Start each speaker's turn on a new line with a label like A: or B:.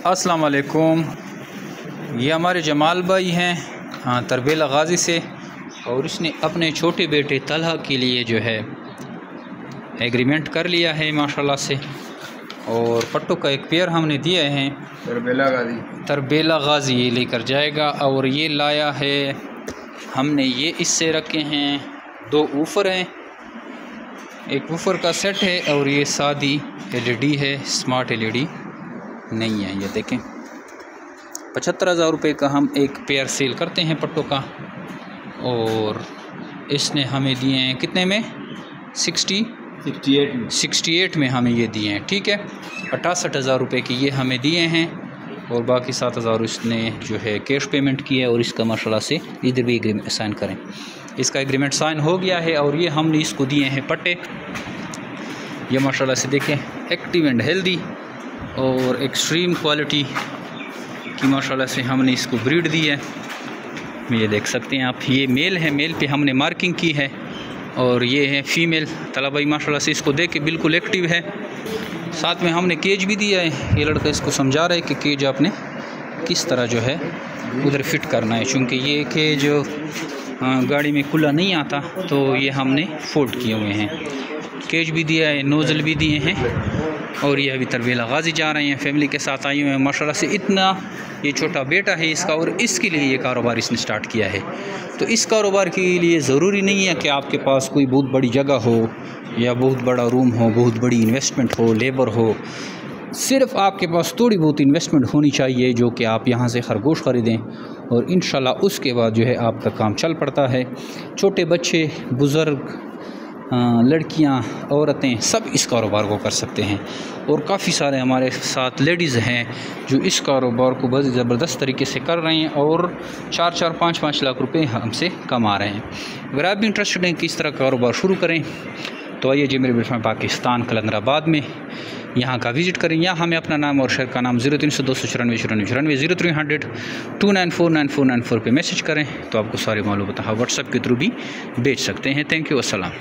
A: अस्सलाम वालेकुम। ये हमारे जमाल भाई हैं तरबेला गाज़ी से, और इसने अपने छोटे बेटे तलहा के लिए जो है एग्रीमेंट कर लिया है माशाल्लाह से। और पट्टों का एक पेयर हमने दिया है। तरबेला गाज़ी ये लेकर जाएगा। और ये लाया है हमने, ये इससे रखे हैं 2 ऊफ़र हैं, एक ऊफ़र का सेट है और ये सादी LED है, स्मार्ट LED नहीं है। ये देखें 75,000 रुपये का हम एक पेयर सेल करते हैं पट्टों का। और इसने हमें दिए हैं कितने में? 68 में हमें ये दिए हैं। ठीक है, 68,000 रुपये की ये हमें दिए हैं और बाकी 7,000 इसने जो है कैश पेमेंट की है। और इसका माशाल्लाह से इधर भी एग्रीमेंट साइन करें, इसका एग्रीमेंट साइन हो गया है। और ये हमने इसको दिए हैं पट्टे। ये माशाल्लाह से देखें एक्टिव एंड हेल्दी और एक्सट्रीम क्वालिटी की माशाल्लाह से हमने इसको ब्रीड दी है। ये देख सकते हैं आप, ये मेल है, मेल पे हमने मार्किंग की है। और ये है फीमेल। तला भाई माशाल्लाह से इसको देख के बिल्कुल एक्टिव है। साथ में हमने केज भी दिया है। ये लड़का इसको समझा रहा है कि केज आपने किस तरह जो है उधर फिट करना है, क्योंकि ये केज गाड़ी में खुला नहीं आता, तो ये हमने फोल्ड किए हुए हैं। केज भी दिया है, नोज़ल भी दिए हैं। और ये अभी तरबेला गाज़ी जा रहे हैं, फैमिली के साथ आए हुए हैं माशाल्लाह से। इतना ये छोटा बेटा है इसका और इसके लिए ये कारोबार इसने स्टार्ट किया है। तो इस कारोबार के लिए ज़रूरी नहीं है कि आपके पास कोई बहुत बड़ी जगह हो या बहुत बड़ा रूम हो, बहुत बड़ी इन्वेस्टमेंट हो, लेबर हो। सिर्फ़ आपके पास थोड़ी बहुत इन्वेस्टमेंट होनी चाहिए, जो कि आप यहाँ से खरगोश ख़रीदें और इंशाल्लाह उसके बाद जो है आपका काम चल पड़ता है। छोटे बच्चे, बुज़ुर्ग, लड़कियां, औरतें सब इस कारोबार को कर सकते हैं। और काफ़ी सारे हमारे साथ लेडीज़ हैं जो इस कारोबार को बहुत ज़बरदस्त तरीके से कर रहे हैं और 4-4, 5-5 लाख रुपए हमसे कमा रहे हैं। अगर आप भी इंटरेस्टेड हैं कि इस तरह का कारोबार शुरू करें तो आइए जी मेरे बिल्कुल पाकिस्तान कलंदराबाद में यहाँ का विज़िट करें। यहाँ हमें अपना नाम और शहर का नाम 0300 294 94 0300 2949494 पे मैसेज करें तो आपको सारे मालूमात व्हाट्सएप के थ्रू भी भेज सकते हैं। थैंक यू, अस्सलाम।